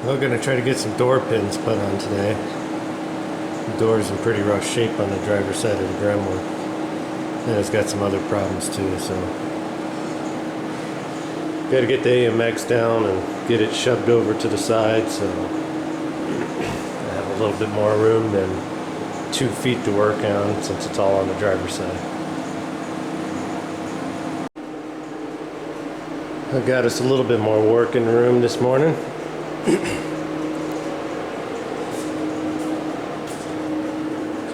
We're gonna try to get some door pins put on today. The door's in pretty rough shape on the driver's side of the gremlin. And it's got some other problems too, so gotta get the AMX down and get it shoved over to the side so I have a little bit more room than 2 feet to work on since it's all on the driver's side. I got us a little bit more work in the room this morning.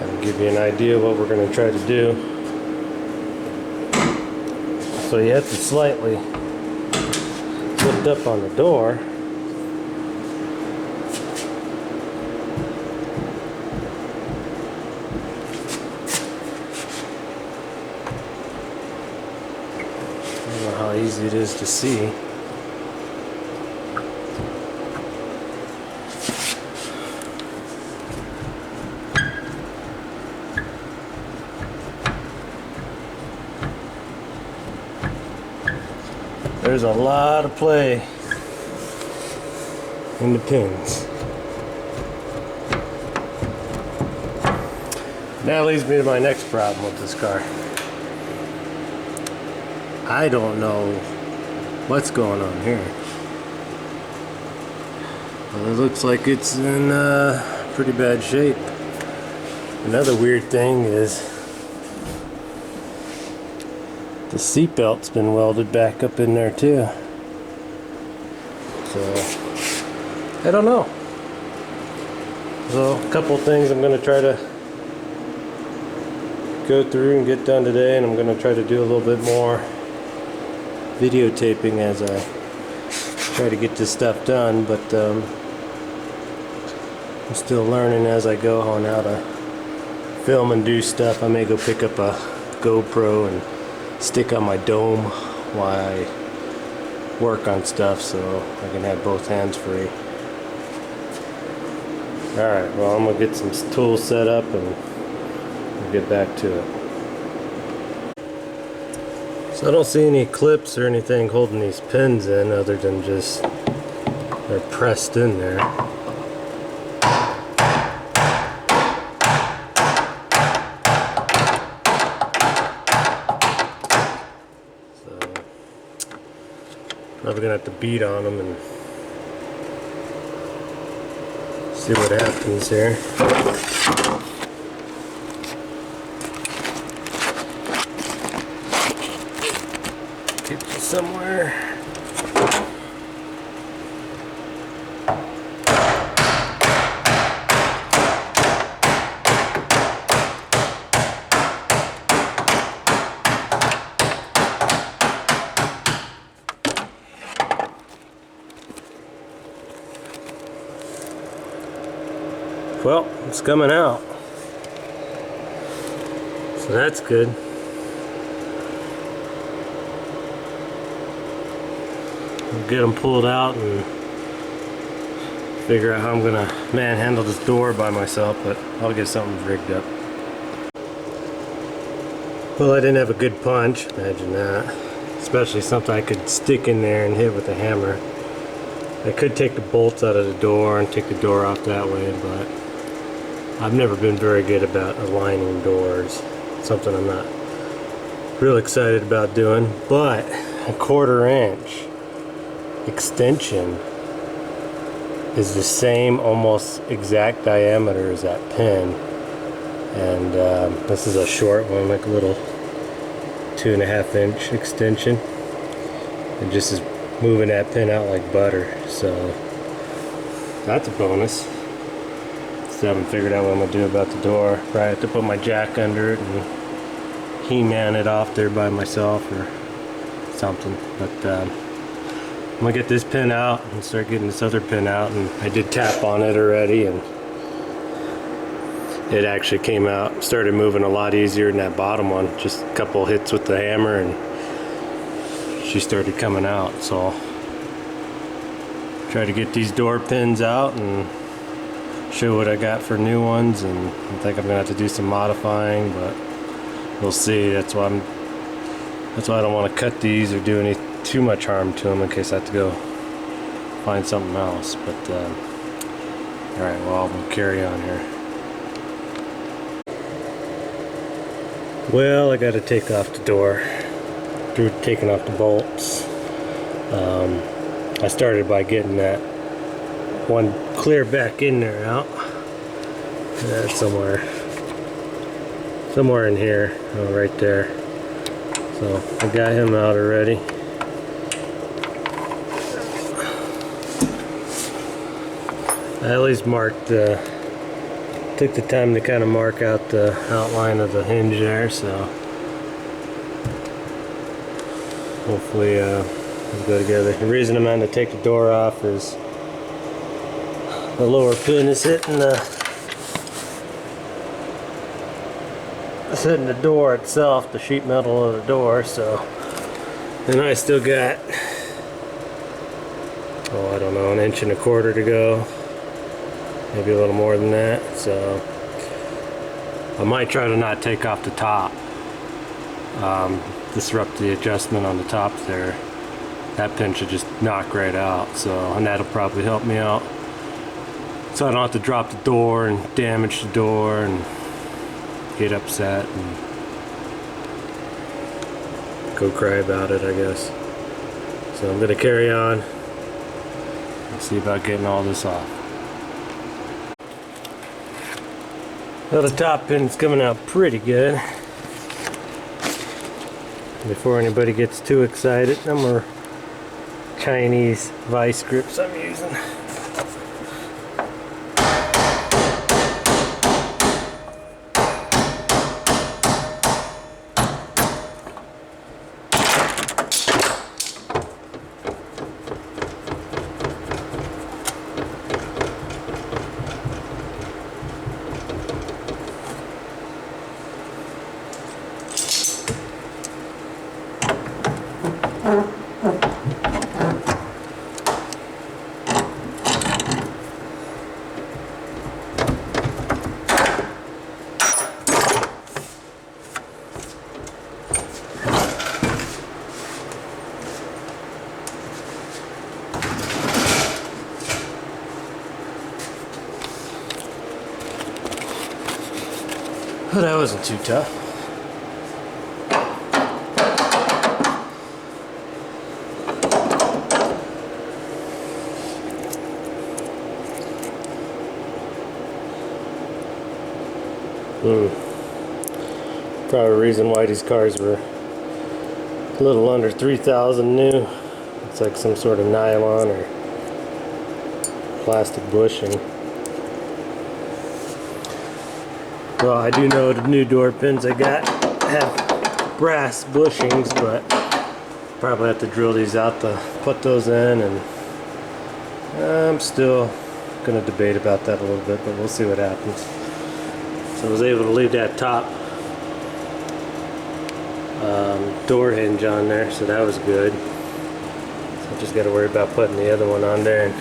Kind of give you an idea of what we're going to try to do. So you have to slightly lift up on the door. I don't know how easy it is to see. There's a lot of play in the pins. That leads me to my next problem with this car. I don't know what's going on here. Well, it looks like it's in pretty bad shape. Another weird thing is the seatbelt's been welded back up in there too. So, I don't know. So, a couple things I'm going to try to go through and get done today, and I'm going to try to do a little bit more videotaping as I try to get this stuff done, but I'm still learning as I go on how to film and do stuff. I may go pick up a GoPro and stick on my dome while I work on stuff so I can have both hands free. Alright, well, I'm going to get some tools set up and we'll get back to it. So I don't see any clips or anything holding these pins in other than just they're pressed in there. Probably gonna have to beat on them and see what happens here. Get you somewhere. Well, it's coming out, so that's good. I'll get them pulled out and figure out how I'm gonna manhandle this door by myself, but I'll get something rigged up. Well, I didn't have a good punch, imagine that. Especially something I could stick in there and hit with a hammer. I could take the bolts out of the door and take the door off that way, but I've never been very good about aligning doors. Something I'm not real excited about doing, but a 1/4 inch extension is the same almost exact diameter as that pin, and this is a short one, like a little 2.5 inch extension. It just is moving that pin out like butter, so that's a bonus. Still haven't figured out what I'm going to do about the door. Probably have to put my jack under it and He-Man it off there by myself or something. But I'm going to get this pin out and start getting this other pin out. And I did tap on it already, and it actually came out, started moving a lot easier than that bottom one. Just a couple hits with the hammer and she started coming out. So try to get these door pins out and show what I got for new ones, and I think I'm gonna have to do some modifying, but we'll see. That's why I don't want to cut these or do any too much harm to them in case I have to go find something else. But alright, well, we'll carry on here. Well, I gotta take off the door. Through taking off the bolts. I started by getting that one clear back in there out. That's somewhere in here. Oh, right there. So I got him out already. I at least marked took the time to kind of mark out the outline of the hinge there, so hopefully it'll go together. The reason I'm going to take the door off is the lower pin is hitting the door itself, the sheet metal of the door, so. And I still got, oh, I don't know, 1.25 inches to go. Maybe a little more than that, so I might try to not take off the top. Disrupt the adjustment on the top there. That pin should just knock right out, so, and that'll probably help me out. So I don't have to drop the door and damage the door and get upset and go cry about it, I guess. So I'm gonna carry on and see about getting all this off. Well, the top pin's coming out pretty good. Before anybody gets too excited, no more Chinese vice grips I'm using. Well, that wasn't too tough. Probably the reason why these cars were a little under 3,000 new. It's like some sort of nylon or plastic bushing. Well, I do know the new door pins I got have brass bushings, but probably have to drill these out to put those in, and I'm still going to debate about that a little bit, but we'll see what happens. So I was able to leave that top door hinge on there, so that was good. So I just got to worry about putting the other one on there,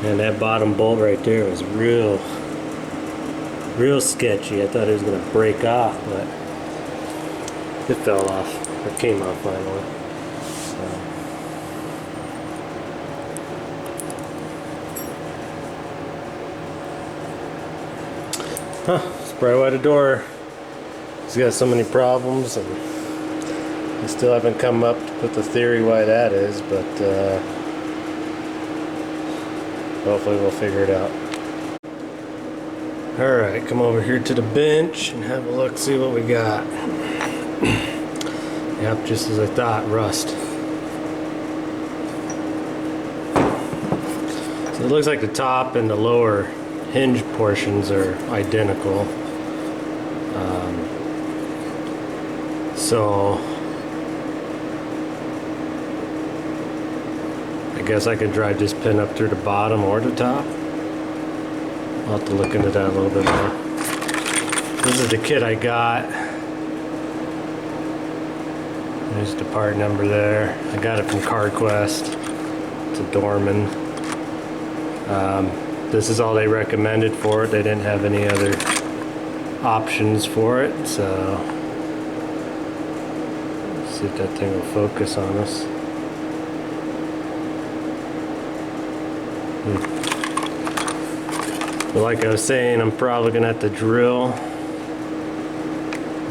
and that bottom bolt right there was real sketchy. I thought it was going to break off, but it fell off. It came off finally. That's probably why the door has got so many problems, and I still haven't come up with the theory why that is, but hopefully we'll figure it out. Alright, come over here to the bench and have a look, see what we got. Yep, just as I thought, rust. So it looks like the top and the lower hinge portions are identical. So I guess I could drive this pin up through the bottom or the top. I'll have to look into that a little bit more. This is the kit I got. There's the part number there. I got it from CarQuest. It's a Dorman. This is all they recommended for it. They didn't have any other options for it, so let's see if that thing will focus on us. But like I was saying, I'm probably gonna have to drill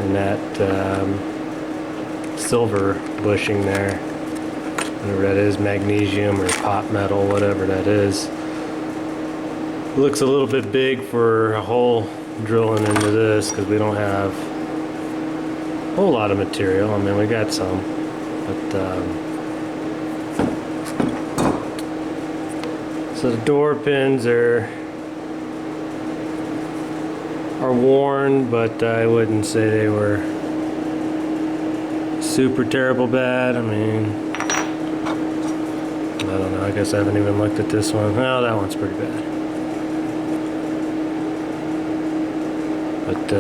in that silver bushing there, whatever that is, magnesium or pot metal, whatever that is. It looks a little bit big for a hole drilling into this because we don't have a whole lot of material. I mean, we got some, but so the door pins are worn, but I wouldn't say they were super terrible bad. I mean, I don't know, I guess I haven't even looked at this one. Oh, that one's pretty bad. But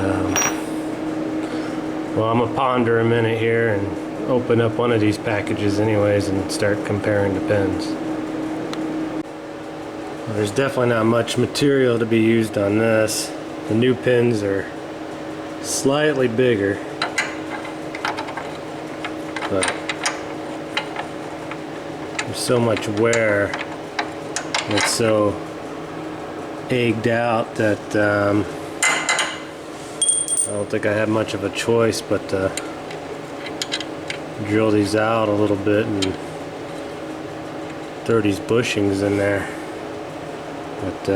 well, I'm gonna ponder a minute here and open up one of these packages anyways and start comparing the pins. Well, there's definitely not much material to be used on this. The new pins are slightly bigger, but there's so much wear and it's so egged out that I don't think I have much of a choice but to drill these out a little bit and throw these bushings in there. But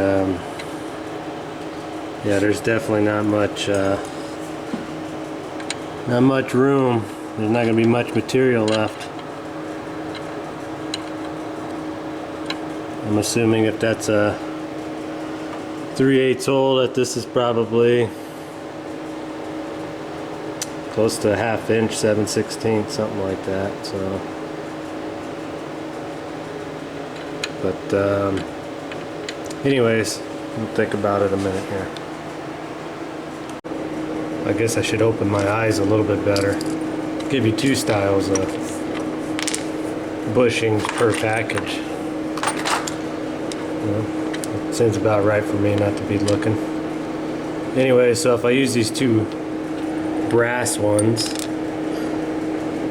yeah, there's definitely not much room. There's not going to be much material left. I'm assuming if that's a 3/8 hole, that this is probably close to a 1/2 inch, 7/16, something like that. So, but anyways, we'll think about it a minute here. I guess I should open my eyes a little bit better. Give you two styles of bushings per package. Well, it seems about right for me not to be looking. Anyway, so if I use these two brass ones,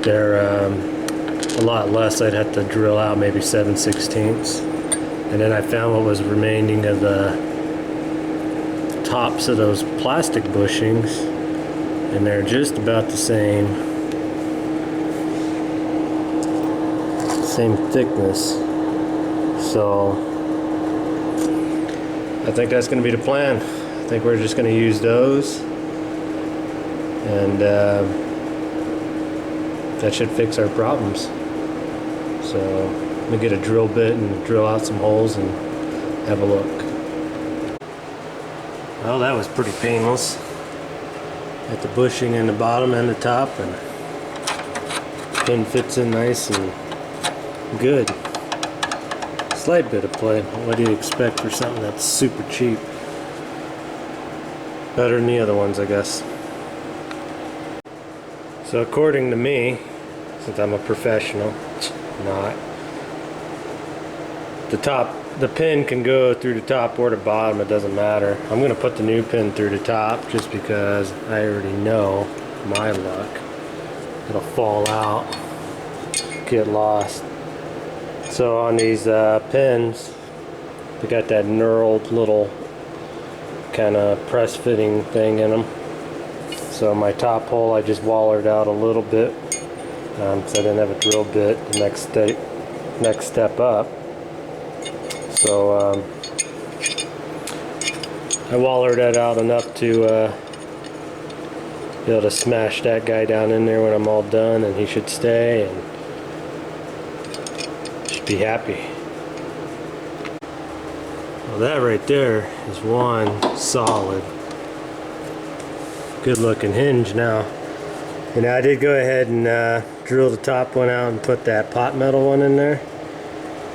they're a lot less. I'd have to drill out maybe 7/16. And then I found what was remaining of the tops of those plastic bushings, and they're just about the same thickness. So I think that's going to be the plan. I think we're just going to use those, and that should fix our problems. So let me get a drill bit and drill out some holes and have a look. Well, that was pretty painless. Got the bushing in the bottom and the top, and pin fits in nice and good. Slight bit of play. What do you expect for something that's super cheap? Better than the other ones, I guess. So according to me, since I'm a professional, not, the pin can go through the top or the bottom, it doesn't matter. I'm going to put the new pin through the top just because I already know, my luck, it'll fall out, get lost. So on these pins, they got that knurled little kind of press fitting thing in them. So my top hole I just wallered out a little bit, so I didn't have a drill bit the next step up. So I wallered that out enough to be able to smash that guy down in there when I'm all done, and he should stay and should be happy. Well, that right there is one solid, good looking hinge now. And I did go ahead and drill the top one out and put that pot metal one in there.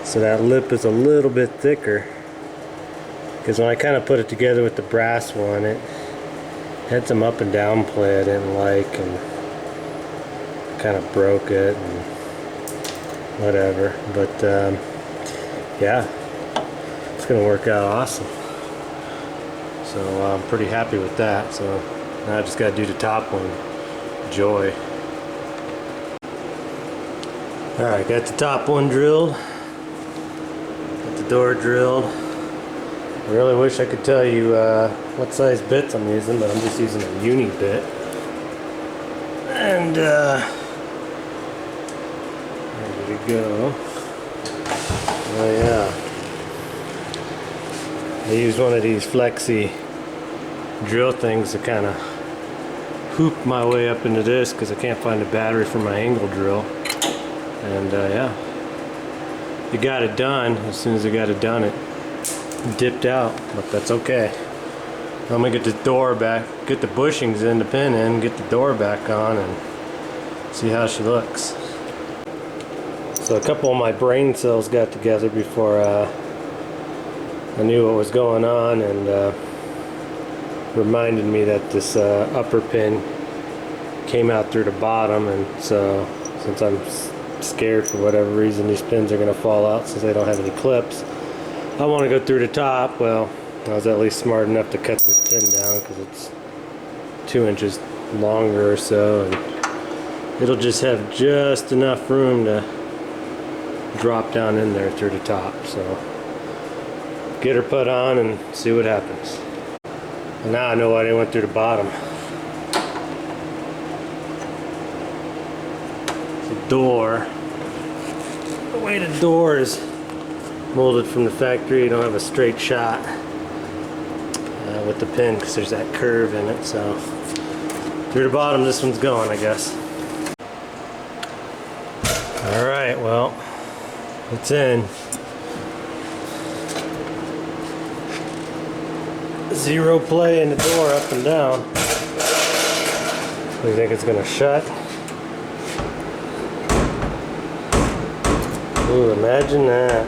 So that lip is a little bit thicker, because when I kind of put it together with the brass one, it had some up and down play I didn't like, and kind of broke it and whatever. But yeah, it's gonna work out awesome. So I'm pretty happy with that. So now I just gotta do the top one. Joy. Alright, got the top one drilled. Got the door drilled. I really wish I could tell you what size bits I'm using, but I'm just using a uni bit. And ready to go. Oh yeah. I used one of these flexi drill things to kind of hoop my way up into this because I can't find a battery for my angle drill. And yeah, it got it done. As soon as I got it done, it dipped out, but that's okay. I'm gonna get the door back, get the bushings in, the pin in, get the door back on, and see how she looks. So a couple of my brain cells got together before I knew what was going on, and reminded me that this upper pin came out through the bottom, and so since I'm scared for whatever reason these pins are going to fall out since they don't have any clips, I want to go through the top. Well, I was at least smart enough to cut this pin down because it's 2 inches longer or so, and it'll just have just enough room to drop down in there through the top. So get her put on and see what happens. And now I know why they went through the bottom. The door, the way the door is molded from the factory, you don't have a straight shot with the pin because there's that curve in it. So through the bottom this one's going, I guess. Alright, well, it's in. Zero play in the door up and down. Do you think it's gonna shut? Ooh, imagine that.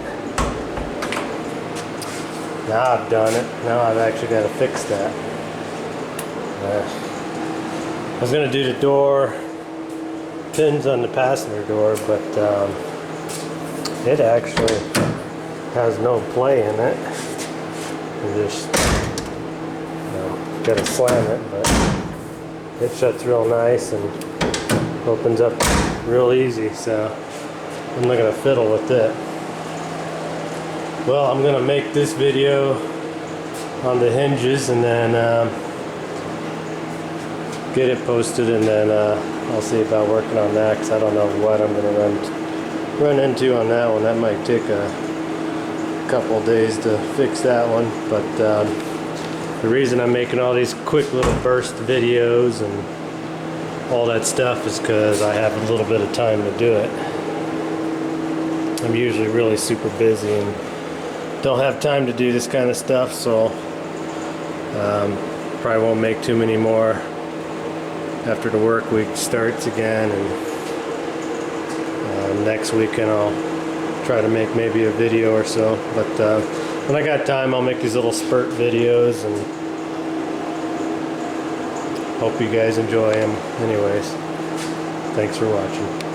Now I've done it. Now I've actually got to fix that. I was gonna do the door pins on the passenger door, but it actually has no play in it. You just gotta slam it, but it shuts real nice and opens up real easy, so I'm not gonna fiddle with it. Well, I'm gonna make this video on the hinges and then get it posted, and then I'll see about working on that because I don't know what I'm gonna run into on that one. That might take a couple days to fix that one, but the reason I'm making all these quick little burst videos and all that stuff is because I have a little bit of time to do it. I'm usually really super busy and don't have time to do this kind of stuff, so probably won't make too many more after the work week starts again, and next weekend I'll try to make maybe a video or so, but when I got time I'll make these little spurt videos, and hope you guys enjoy them anyways. Thanks for watching.